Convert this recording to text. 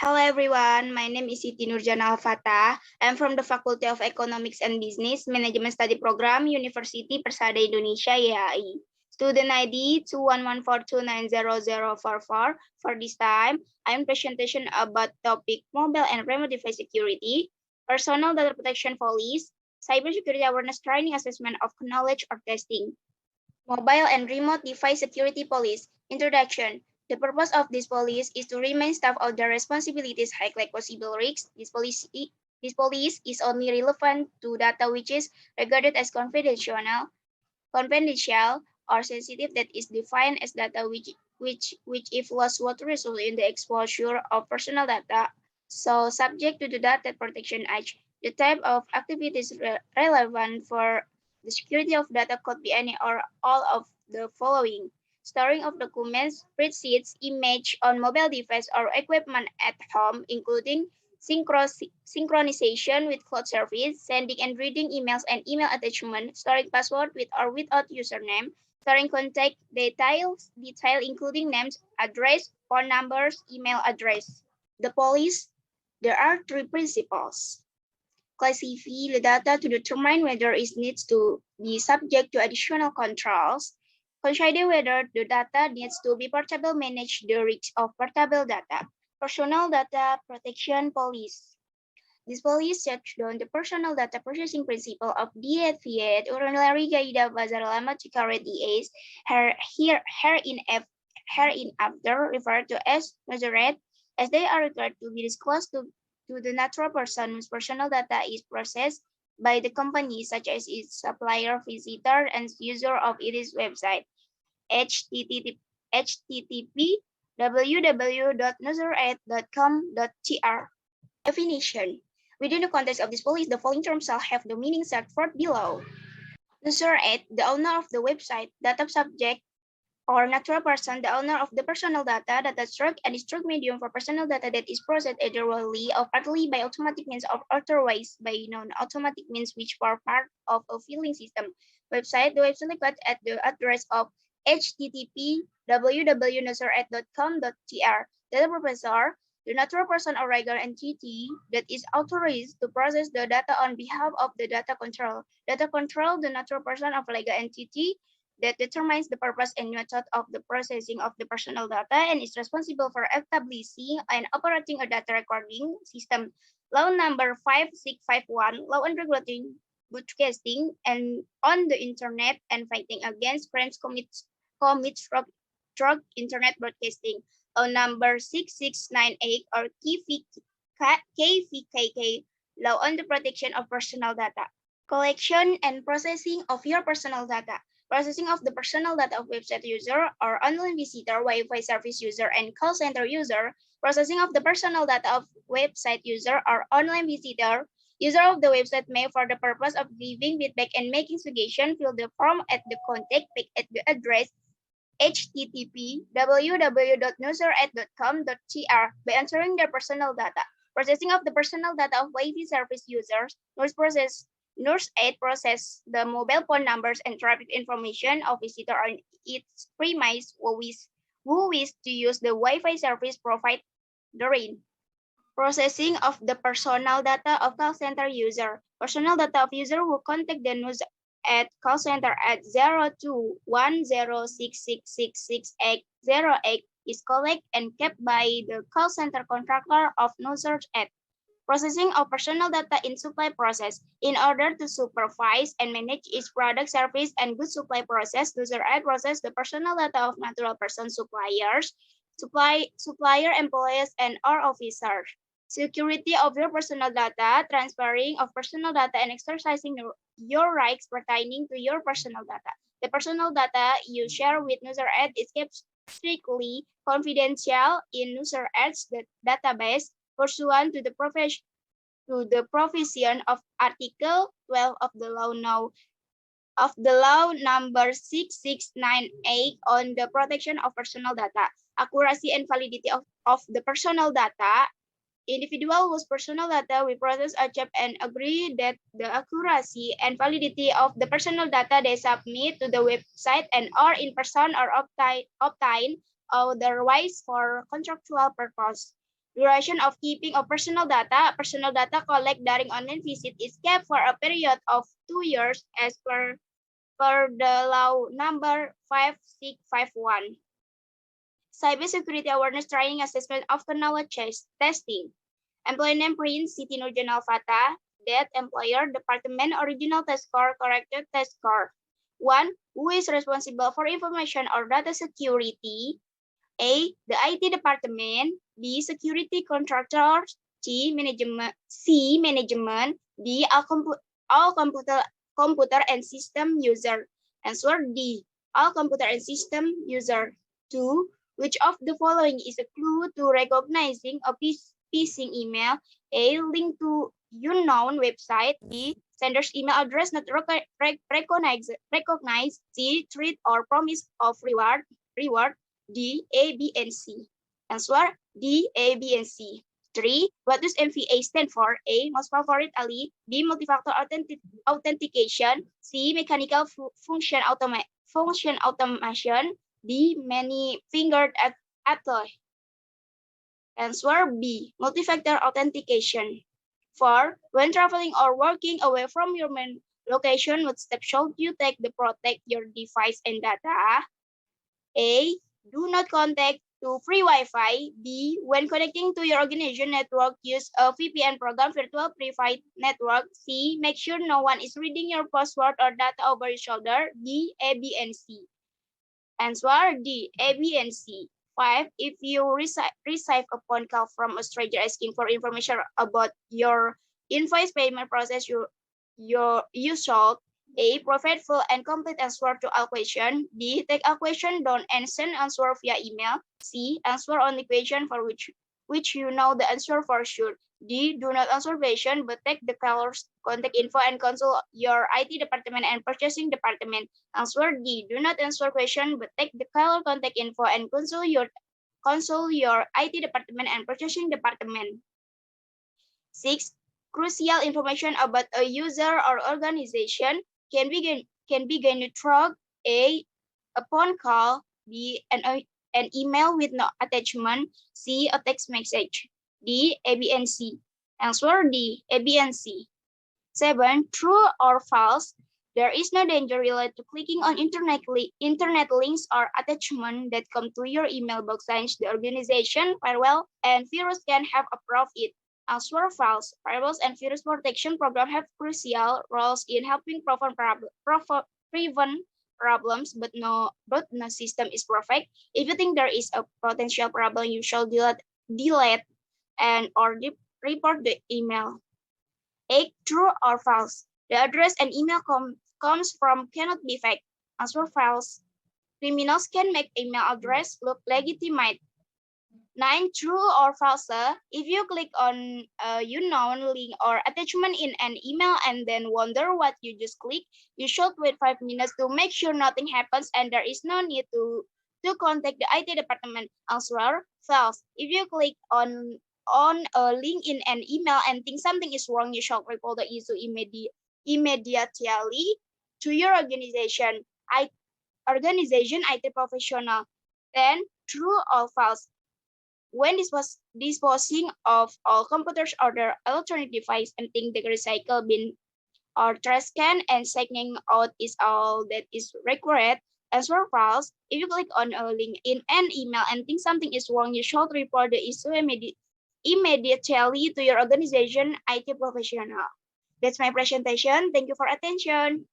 Hello everyone, my name is Siti Fattah. I'm from the Faculty of Economics and Business Management Study Program, University Persada Indonesia, YAI. Student ID 21142900044. For this time, I'm presentation about topic mobile and remote device security, personal data protection policy, cybersecurity awareness training assessment of knowledge or testing. Mobile and remote device security policy. Introduction. The purpose of this policy is to remind staff of their responsibilities highlight possible risks. This policy is only relevant to data which is regarded as confidential or sensitive, that is defined as data which if lost would result in the exposure of personal data. So subject to the Data Protection Act, the type of activities relevant for the security of data could be any or all of the following: storing of documents, spreadsheets, image on mobile device or equipment at home, including synchronization with cloud service, sending and reading emails and email attachment, storing password with or without username, storing contact details including names, address, phone numbers, email address. The policy, there are three principles. Classify the data to determine whether it needs to be subject to additional controls. Consider whether the data needs to be portable, manage the risk of portable data. Personal data protection policy. This policy sets down the personal data processing principle of Viet Ordinary Gaida Bazar Lama Security is hereinafter referred to as measured, as they are required to be disclosed to the natural person whose personal data is processed by the company, such as its supplier, visitor, and user of its website. http www.nuseraid.com.tr. Definition. Within the context of this policy, the following terms shall have the meaning set forth below. Nuseraid, the owner of the website, data subject, or natural person, the owner of the personal data struct and struct medium for personal data that is processed either wholly or partly by automatic means or otherwise by non-automatic means which are part of a filing system. Website, the website located at the address of http www.nuseraid.com.tr. Data processor, the natural person or legal entity that is authorized to process the data on behalf of the data control. Data control, the natural person of legal entity that determines the purpose and method of the processing of the personal data and is responsible for establishing and operating a data recording system. Law number 5651, Law on Regulating Broadcasting and on the Internet and Fighting Against Crimes commits through Internet Broadcasting. Law number 6698 or KVKK, Law on the Protection of Personal Data. Collection and processing of your personal data. Processing of the personal data of website user or online visitor, Wi-Fi service user, and call center user. Processing of the personal data of website user or online visitor. User of the website may, for the purpose of giving feedback and making suggestion, fill the form at the contact page at the address http www.nuseraid.com.tr by entering their personal data. Processing of the personal data of Wi-Fi service users. NurseAid process the mobile phone numbers and traffic information of visitor on its premise who wish to use the Wi-Fi service provided therein. Processing of the personal data of call center user. Personal data of user who contact the NurseAid call center at 021066666808 is collected and kept by the call center contractor of NurseAid. Processing of personal data in supply process. In order to supervise and manage its product, service, and goods supply process, NurseAid process the personal data of natural person suppliers, supplier employees, and or officers. Security of your personal data, transferring of personal data, and exercising your rights pertaining to your personal data. The personal data you share with NurseAid is kept strictly confidential in NurseAid's database pursuant to the provision of Article 12 of the law number 6698 on the protection of personal data. Accuracy and validity of the personal data. Individual whose personal data we process, accept, and agree that the accuracy and validity of the personal data they submit to the website and or in person or obtain otherwise for contractual purpose. Duration of keeping of personal data. Personal data collected during online visit is kept for a period of 2 years as per the law number 5651. Cybersecurity awareness training assessment after knowledge testing. Employee name Prince Siti Fattah. Date employer department original test score corrected test score. 1. Who is responsible for information or data security? A. The IT department. B. Security contractors. C. Management. D. All computer and system user. Answer D. All computer and system user. 2. Which of the following is a clue to recognizing a phishing email? A. Link to unknown website. B. Sender's email address not recognized. C. Threat or promise of reward. D, A, B, and C. Answer D, A, B, and C. 3. What does MVA stand for? A. Most favorite Ali. B. Multi-factor authentication. C. Mechanical function automation. D. Many-fingered attack. Answer B. Multi-factor authentication. 4. When traveling or working away from your main location, what steps should you take to protect your device and data? A. Do not connect to free Wi-Fi. B. When connecting to your organization network, use a VPN program, virtual private network. C. Make sure no one is reading your password or data over your shoulder. D. A, B, and C. Answer D. A, B, and C. 5. If you receive a phone call from a stranger asking for information about your invoice payment process, you should A. Provide full and complete answer to all questions. B. Take a question down and send answer via email. C. Answer only question for which you know the answer for sure. D. Do not answer question but take the caller's contact info and consult your IT department and purchasing department. Answer D. Do not answer question but take the caller contact info and consult your IT department and purchasing department. 6. Crucial information about a user or organization can be gained through A. A phone call. B. An email with no attachment. C. A text message. D. A, B, and C. Answer D. A, B, and C. 7. True or false? There is no danger related to clicking on internet links or attachments that come to your email box since the organization, firewall, and virus can have approved it. Answer false. Firewalls and virus protection programs have crucial roles in helping prevent problems, but no system is perfect. If you think there is a potential problem, you should delete and or report the email. 8. True or false? The address and email comes from cannot be fake. Answer false. Criminals can make email address look legitimate. 9. True or false? If you click on a unknown link or attachment in an email and then wonder what you just clicked, you should wait 5 minutes to make sure nothing happens and there is no need to contact the IT department. Answer false. If you click on a link in an email and think something is wrong, you should report the issue immediately to your organization IT professional. 10. True or false? When disposing of all computers or their electronic device, emptying the recycle bin or trash can and checking out is all that is required. Answer false. If you click on a link in an email and think something is wrong, you should report the issue immediately to your organization IT professional. That's my presentation. Thank you for attention.